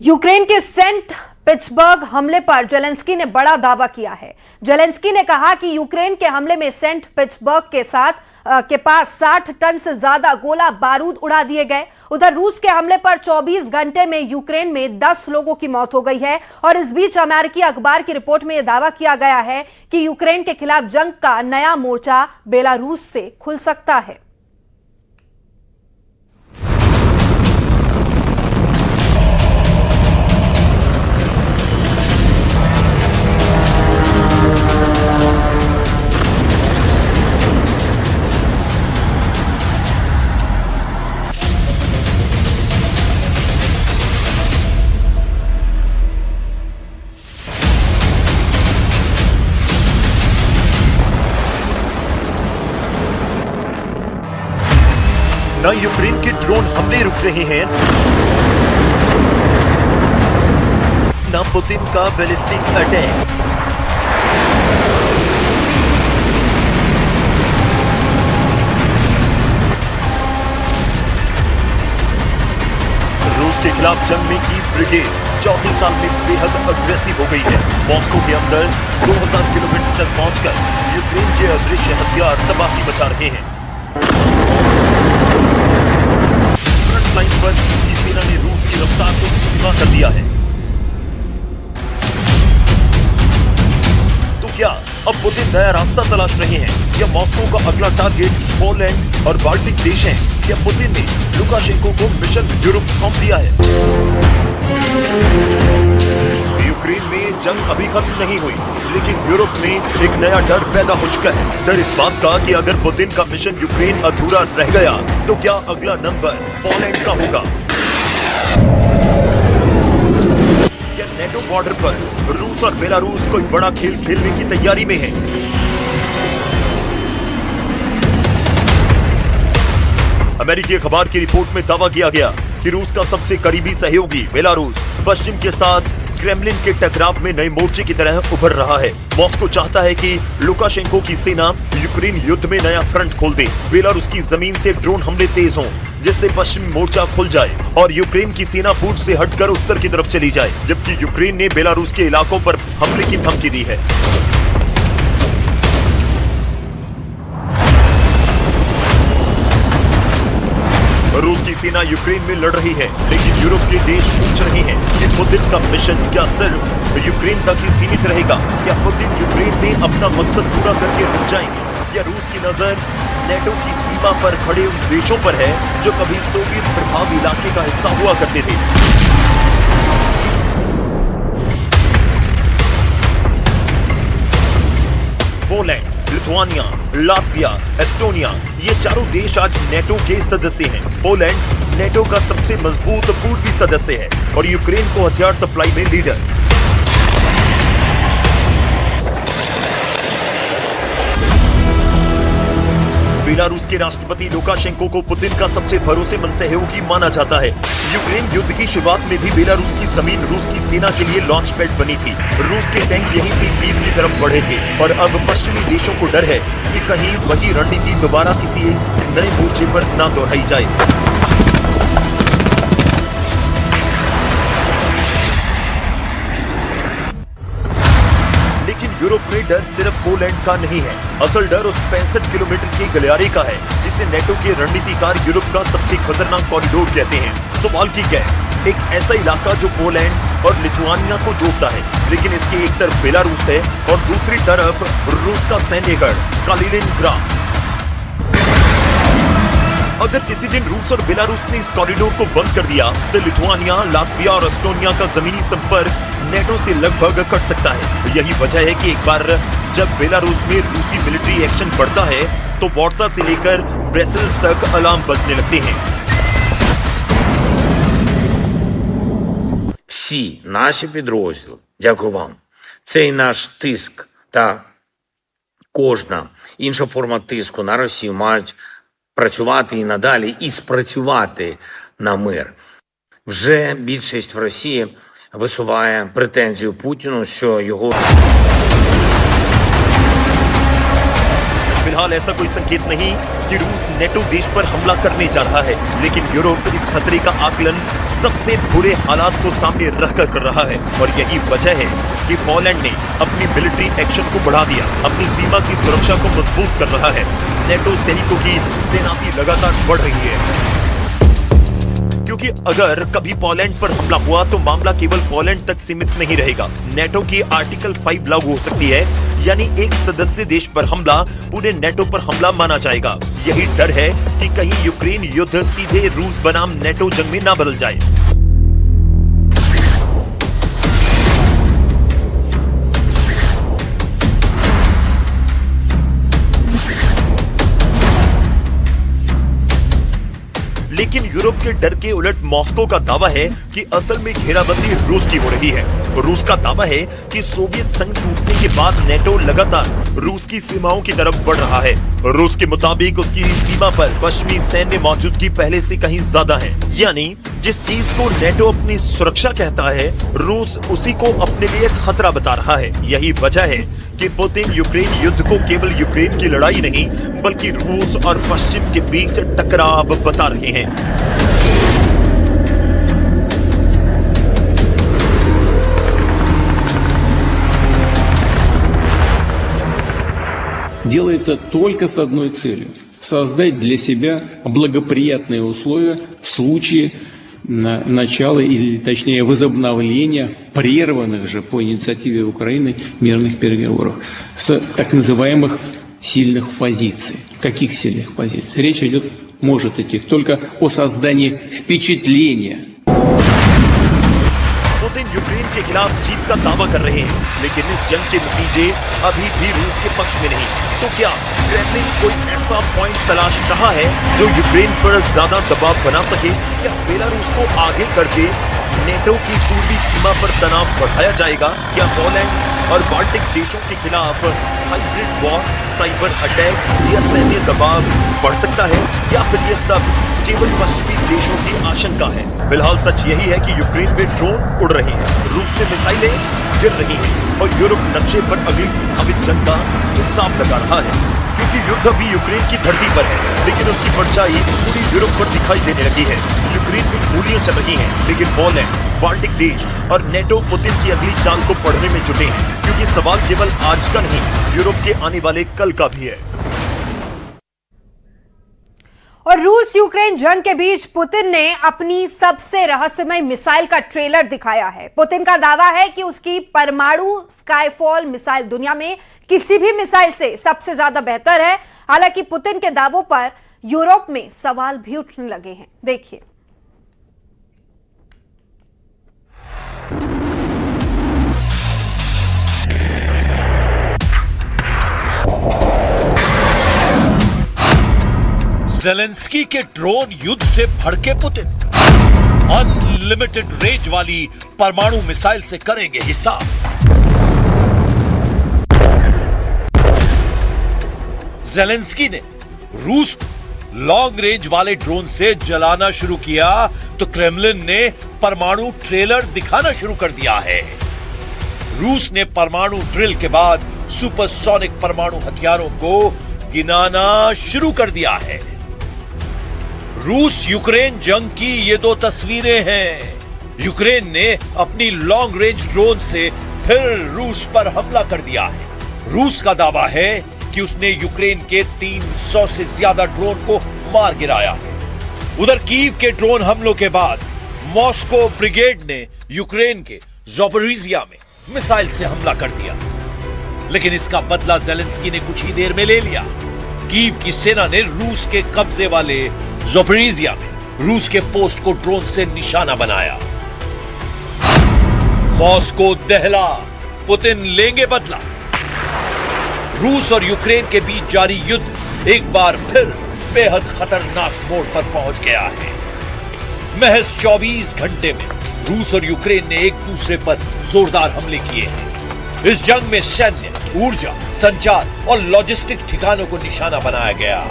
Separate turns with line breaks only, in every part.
Ukraine के Saint Pittsburgh हमले पर जेलेंस्की ने बड़ा दावा किया है। जेलेंस्की ने कहा कि यूक्रेन के हमले में सेंट पिट्सबर्ग के पास 60 टन से ज्यादा गोला बारूद उड़ा दिए गए। उधर रूस के हमले पर 24 घंटे में यूक्रेन में 10 लोगों की मौत हो गई है और इस बीच अमेरिकी अखबार की रिपोर्ट में यह दावा किया गया है कि यूक्रेन के खिलाफ जंग का नया मोर्चा बेलारूस से खुल सकता है।
न यूक्रेन के ड्रोन हमले रुक रहे हैं, न पुतिन का बैलिस्टिक अटैक। रूस के खिलाफ जंग में की ब्रिगेड चौथे साल में बेहद अग्रेसिव हो गई है। मॉस्को के अंदर 2000 किलोमीटर तक पहुंचकर यूक्रेन के अदृश्य हथियार तबाही मचा रहे हैं। लाइन पर की सेना ने रूस की रफ्तार को धीमा कर दिया है। तो क्या अब पुतिन नया रास्ता तलाश रहे हैं या मॉस्को का अगला टारगेट पोलैंड और बाल्टिक देश हैं? या पुतिन ने लुकाशेंको को मिशन यूरोप सौंप दिया है? यूक्रेन में जंग अभी खत्म नहीं हुई, लेकिन यूरोप में एक नया डर पैदा हो चुका है। डर इस बात का कि अगर पुतिन का मिशन यूक्रेन अधूरा रह गया तो क्या अगला नंबर पोलैंड का होगा? क्या नेटो बॉर्डर पर रूस और बेलारूस कोई बड़ा खेल खेलने की तैयारी में है? अमेरिकी अखबार की रिपोर्ट में दावा किया गया कि रूस का सबसे करीबी सहयोगी बेलारूस पश्चिम के साथ क्रेमलिन के टकराव में नए मोर्चे की तरह उभर रहा है। मॉस्को चाहता है कि लुकाशेंको की सेना यूक्रेन युद्ध में नया फ्रंट खोल दे। बेलारूस की जमीन से ड्रोन हमले तेज हों, जिससे पश्चिमी मोर्चा खुल जाए और यूक्रेन की सेना पूर्व से हटकर उत्तर की तरफ चली जाए, जबकि यूक्रेन ने बेलारूस के इलाकों पर हमले की धमकी दी है। रूस की सेना यूक्रेन में लड़ रही है, लेकिन यूरोप के देश पूछ रहे हैं कि पुतिन का मिशन क्या सिर्फ यूक्रेन तक ही सीमित रहेगा? या पुतिन यूक्रेन में अपना मकसद पूरा करके रुक जाएंगे? या रूस की नजर नेटो की सीमा पर खड़े उन देशों पर है जो कभी सोवियत प्रभाव इलाके का हिस्सा हुआ करते थे? पोलैंड, लिथुआनिया, लातविया, एस्टोनिया, ये चारों देश आज नेटो के सदस्य हैं। पोलैंड नेटो का सबसे मजबूत पूर्वी सदस्य है और यूक्रेन को हथियार सप्लाई में लीडर। बेलारूस के राष्ट्रपति लुकाशेंको को पुतिन का सबसे भरोसेमंद सहयोगी माना जाता है। यूक्रेन युद्ध की शुरुआत में भी बेलारूस की जमीन रूस की सेना के लिए लॉन्च पैड बनी थी। रूस के टैंक यहीं से कीव की तरफ बढ़े थे और अब पश्चिमी देशों को डर है कि कहीं वही रणनीति दोबारा किसी नए मोर्चे पर न दोहराई जाए। यूरोप में डर सिर्फ पोलैंड का नहीं है, असल डर उस 65 किलोमीटर के गलियारे का है जिसे नेटो के रणनीतिकार यूरोप का सबसे खतरनाक कॉरिडोर कहते हैं। सवाल की क्या है? एक ऐसा इलाका जो पोलैंड और लिथुआनिया को जोड़ता है, लेकिन इसके एक तरफ बेलारूस है और दूसरी तरफ रूस का सैन्यगढ़ कालिनिनग्राड। अगर किसी दिन रूस और बेलारूस ने इस कॉरिडोर को बंद कर दिया तो लिथुआनिया, लातविया और एस्टोनिया का जमीनी संपर्क नेटो से लगभग कट सकता है। यही वजह है कि एक बार जब बेलारूस में रूसी मिलिट्री एक्शन बढ़ता है तो वॉर्सा से लेकर ब्रसेल्स तक अलार्म बजने लगते हैं।
Всі наші підрозділи, дякую вам. Цей наш тиск та кожна інша форма тиску на Росію мають працювати і надалі, і спрацювати на мир. Вже більшість в Росії висуває претензію Путіну, що його...
फिलहाल ऐसा कोई संकेत नहीं कि रूस नेटो देश पर हमला करने जा रहा है, लेकिन यूरोप इस खतरे का आकलन सबसे बुरे हालात को सामने रखकर कर रहा है और यही वजह है कि पोलैंड ने अपनी मिलिट्री एक्शन को बढ़ा दिया, अपनी सीमा की सुरक्षा को मजबूत कर रहा है। नेटो सैनिकों की तैनाती लगातार बढ़ रही है, क्योंकि अगर कभी पोलैंड पर हमला हुआ तो मामला केवल पोलैंड तक सीमित नहीं रहेगा। नेटो की आर्टिकल 5 लागू हो सकती है, यानी एक सदस्य देश पर हमला पूरे नेटो पर हमला माना जाएगा। यही डर है कि कहीं यूक्रेन युद्ध सीधे रूस बनाम नेटो जंग में ना बदल जाए। लेकिन यूरोप के डर के उलट मॉस्को का दावा है कि असल में घेराबंदी रूस की हो रही है। रूस का दावा है कि सोवियत संघ टूटने के बाद नेटो लगातार रूस की सीमाओं की तरफ बढ़ रहा है। रूस के मुताबिक उसकी सीमा पर पश्चिमी सैन्य मौजूदगी पहले से कहीं ज्यादा है, यानी जिस चीज को नेटो अपनी सुरक्षा कहता है, रूस उसी को अपने लिए खतरा बता रहा है। यही वजह है कि पुतिन यूक्रेन युद्ध को केवल यूक्रेन की लड़ाई नहीं, बल्कि रूस और पश्चिम के बीच टकराव बता रहे हैं।
Делается только с одной целью – создать для себя благоприятные условия в случае начала или, точнее, возобновления прерванных же по инициативе Украины мирных переговоров с так называемых сильных позиций. Каких сильных позиций? Речь может идти только о создании впечатления.
पुतिन यूक्रेन के खिलाफ जीत का दावा कर रहे हैं, लेकिन इस जंग के नतीजे अभी भी रूस के पक्ष में नहीं। तो क्या क्रेमलिन कोई ऐसा पॉइंट तलाश रहा है जो यूक्रेन पर ज्यादा दबाव बना सके? क्या बेलारूस को आगे करके नेटो की पूर्वी सीमा पर तनाव बढ़ाया जाएगा? क्या पोलैंड और बाल्टिक देशों के खिलाफ हाइब्रिड वॉर, साइबर अटैक या सैन्य दबाव बढ़ सकता है? या फिर ये सब केवल पश्चिमी देशों की आशंका है? फिलहाल सच यही है कि यूक्रेन में ड्रोन उड़ रहे हैं, रूस में मिसाइलें गिर रही हैं और यूरोप नक्शे पर अगली संभावित जंग का हिसाब लगा रहा है, क्योंकि युद्ध अभी यूक्रेन की धरती पर है, लेकिन उसकी परछाई पूरी यूरोप पर दिखाई देने लगी है। यूक्रेन में गोलियां चल रही हैं, लेकिन पोलैंड, बाल्टिक देश और नेटो पुतिन की अगली चाल को पढ़ने में जुटे हैं, क्योंकि सवाल केवल आज का नहीं, यूरोप के आने वाले कल का भी है।
और रूस यूक्रेन जंग के बीच पुतिन ने अपनी सबसे रहस्यमय मिसाइल का ट्रेलर दिखाया है। पुतिन का दावा है कि उसकी परमाणु स्काईफॉल मिसाइल दुनिया में किसी भी मिसाइल से सबसे ज्यादा बेहतर है। हालांकि पुतिन के दावों पर यूरोप में सवाल भी उठने लगे हैं। देखिए।
ज़ेलेंस्की के ड्रोन युद्ध से भड़के पुतिन, अनलिमिटेड रेंज वाली परमाणु मिसाइल से करेंगे हिसाब। ज़ेलेंस्की ने रूस को लॉन्ग रेंज वाले ड्रोन से जलाना शुरू किया तो क्रेमलिन ने परमाणु ट्रेलर दिखाना शुरू कर दिया है। रूस ने परमाणु ड्रिल के बाद सुपरसोनिक परमाणु हथियारों को गिनाना शुरू कर दिया है। रूस यूक्रेन जंग की ये दो तस्वीरें हैं। यूक्रेन ने अपनी लॉन्ग रेंज ड्रोन से फिर रूस पर हमला कर दिया है। रूस का दावा है कि उसने यूक्रेन के 300 से ज्यादा ड्रोन को मार गिराया है। उधर कीव के ड्रोन हमलों के बाद मॉस्को ब्रिगेड ने यूक्रेन के ज़ापोरिज़िया में मिसाइल से हमला कर दिया, लेकिन इसका बदला ज़ेलेंस्की ने कुछ ही देर में ले लिया। कीव की सेना ने रूस के कब्जे वाले ज़ापोरिज़िया में रूस के पोस्ट को ड्रोन से निशाना बनाया। मॉस्को दहला, पुतिन लेंगे बदला। रूस और यूक्रेन के बीच जारी युद्ध एक बार फिर बेहद खतरनाक मोड़ पर पहुंच गया है। महज 24 घंटे में रूस और यूक्रेन ने एक दूसरे पर जोरदार हमले किए हैं। इस जंग में सैन्य, ऊर्जा, संचार और लॉजिस्टिक ठिकानों को निशाना बनाया गया।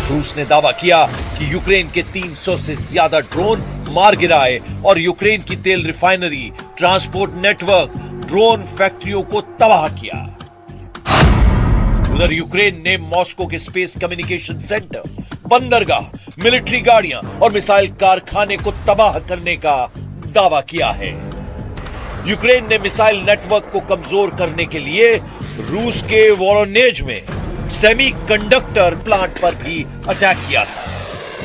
रूस ने दावा किया कि यूक्रेन के 300 से ज्यादा ड्रोन मार गिराए और यूक्रेन की तेल रिफाइनरी, ट्रांसपोर्ट नेटवर्क, ड्रोन फैक्ट्रियों को तबाह किया। उधर यूक्रेन ने मॉस्को के स्पेस कम्युनिकेशन सेंटर, बंदरगाह, मिलिट्री गाड़ियां और मिसाइल कारखाने को तबाह करने का दावा किया है। यूक्रेन ने मिसाइल नेटवर्क को कमजोर करने के लिए रूस के वोरोनेज में सेमीकंडक्टर प्लांट पर भी अटैक किया था,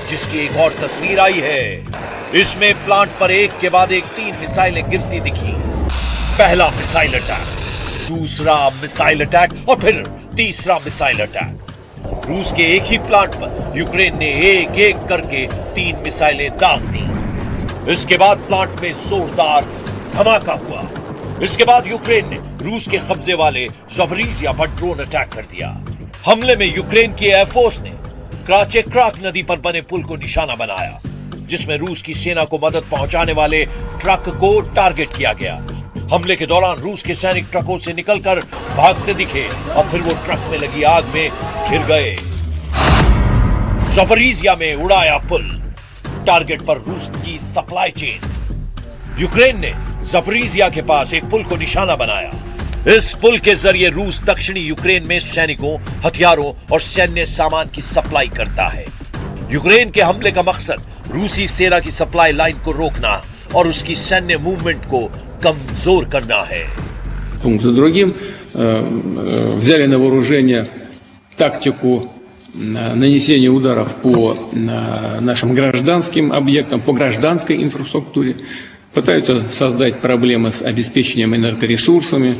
जिसकी एक और तस्वीर आई है। इसमें प्लांट पर एक के बाद एक 3 मिसाइलें गिरती दिखी। पहला मिसाइल अटैक, दूसरा मिसाइल अटैक और फिर तीसरा मिसाइल अटैक। रूस के एक ही प्लांट पर यूक्रेन ने एक एक करके 3 मिसाइलें दाग दी। इसके बाद प्लांट में जोरदार धमाका हुआ। इसके बाद यूक्रेन ने रूस के कब्जे वाले ज़पोरिज़िया पर ड्रोन अटैक कर दिया। हमले में यूक्रेन की एयरफोर्स ने क्राचेक्राक नदी पर बने पुल को निशाना बनाया, जिसमें रूस की सेना को मदद पहुंचाने वाले ट्रक को टारगेट किया गया। हमले के दौरान रूस के सैनिक ट्रकों से निकलकर भागते दिखे और फिर वो ट्रक में लगी आग में घिर गए। ज़पोरिज़िया में उड़ाया पुल, टारगेट पर रूस की सप्लाई चेन। यूक्रेन ने ज़पोरिज़िया के पास एक पुल को निशाना बनाया। इस पुल के जरिए रूस दक्षिणी यूक्रेन में सैनिकों, हथियारों और सैन्य सामान की सप्लाई करता है। यूक्रेन के हमले का मकसद रूसी सेना की सप्लाई लाइन को रोकना और उसकी सैन्य मूवमेंट को कमजोर करना है।
Пункт за другим взяли на вооружение тактику нанесения ударов по нашим гражданским объектам, по гражданской инфраструктуре, пытаются создать проблемы с обеспечением энергоресурсами,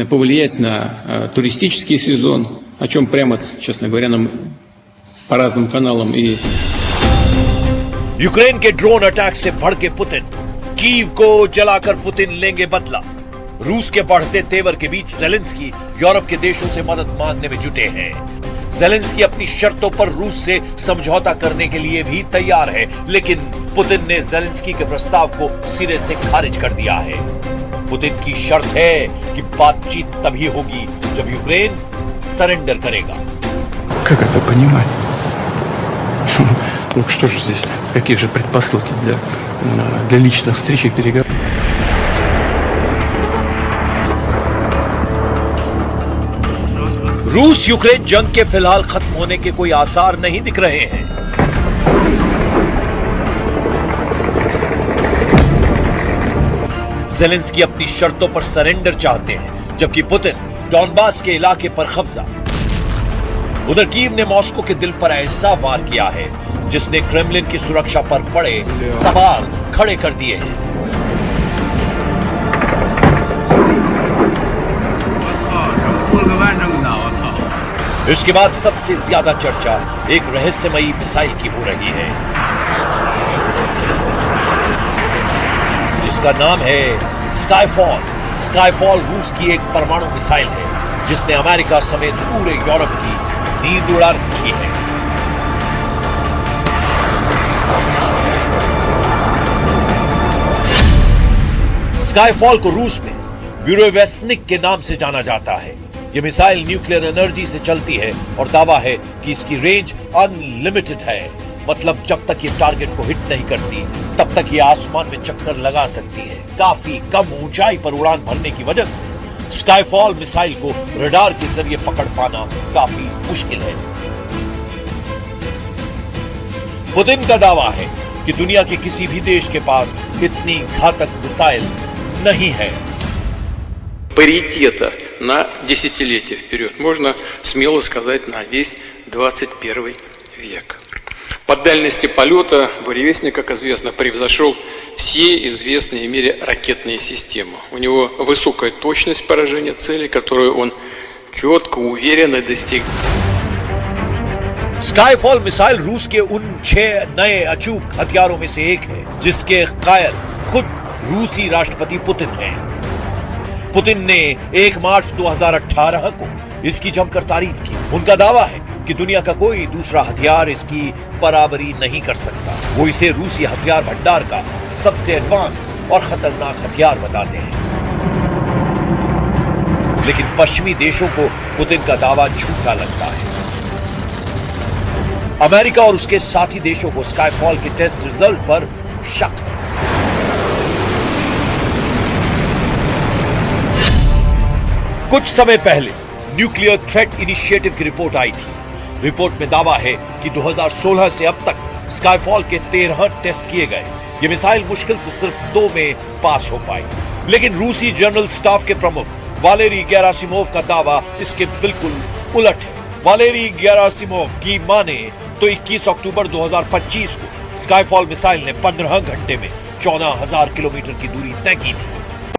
повлиять на туристический сезон, о чем прямо, честно говоря, нам по разным каналам и...
यूक्रेन के ड्रोन अटैक से भड़के पुतिन, कीव को जलाकर पुतिन लेंगे बदला। रूस के बढ़ते तेवर के बीच ज़ेलेंस्की यूरोप के देशों से मदद मांगने में जुटे हैं। ज़ेलेंस्की अपनी शर्तों पर रूस से समझौता करने के लिए भी तैयार है, लेकिन पुतिन ने ज़ेलेंस्की के प्रस्ताव को सिरे से खारिज कर दिया है। पुतिन की शर्त है कि बातचीत तभी होगी जब यूक्रेन सरेंडर करेगा।
Как это понимать? Ну что же здесь, какие же предпосылки для личных встреч и переговоров?
रूस यूक्रेन जंग के फिलहाल खत्म होने के कोई आसार नहीं दिख रहे हैं। ज़ेलेंस्की अपनी शर्तों पर सरेंडर चाहते हैं, जबकि पुतिन डॉनबास के इलाके पर कब्जा। उधर कीव ने मॉस्को के दिल पर ऐसा वार किया है जिसने क्रेमलिन की सुरक्षा पर बड़े सवाल खड़े कर दिए हैं। इसके बाद सबसे ज्यादा चर्चा एक रहस्यमयी मिसाइल की हो रही है, जिसका नाम है स्काईफॉल। स्काईफॉल रूस की एक परमाणु मिसाइल है जिसने अमेरिका समेत पूरे यूरोप की नींद उड़ा रखी है। स्काईफॉल को रूस में ब्यूरोवेस्निक के नाम से जाना जाता है। यह मिसाइल न्यूक्लियर एनर्जी से चलती है और दावा है कि इसकी रेंज अनलिमिटेड है, मतलब जब तक ये टारगेट को हिट नहीं करती तब तक ये आसमान में चक्कर लगा सकती है। काफी कम ऊंचाई पर उड़ान भरने की वजह से स्काईफॉल मिसाइल को रडार के जरिए पकड़ पाना काफी मुश्किल है। पुतिन का दावा है कि दुनिया के किसी भी देश के पास इतनी घातक मिसाइल नहीं है।
Паритета на десятилетия вперед, можно смело сказать, на весь 21 век. По дальности полета буревестник, как известно, превзошел все известные в мире ракетные системы. У него высокая точность поражения цели, которую он четко, уверенно достиг.
स्काईफॉल मिसाइल रूस के उन 6 नए अचूक हथियारों में से एक है जिसके कायल खुद रूसी राष्ट्रपति पुतिन हैं। पुतिन ने 1 मार्च 2018 को इसकी जमकर तारीफ की। उनका दावा है कि दुनिया का कोई दूसरा हथियार इसकी बराबरी नहीं कर सकता। वो इसे रूसी हथियार भंडार का सबसे एडवांस और खतरनाक हथियार बताते हैं। लेकिन पश्चिमी देशों को पुतिन का दावा झूठा लगता है। अमेरिका और उसके साथी देशों को स्काईफॉल के टेस्ट रिजल्ट पर शक है। कुछ समय पहले न्यूक्लियर थ्रेट इनिशिएटिव की रिपोर्ट आई थी, रिपोर्ट में दावा है कि 2016 से अब तक स्काईफॉल के 13 टेस्ट किए गए। ये मिसाइल मुश्किल से सिर्फ 2 में पास हो पाई। लेकिन रूसी जनरल स्टाफ के प्रमुख वालेरी गेरासिमोव का दावा इसके बिल्कुल उलट है। वालेरी गेरासिमोव की माने तो 21 अक्टूबर 2025 को स्काईफॉल मिसाइल ने 15 घंटे में 14,000 किलोमीटर की दूरी तय की थी।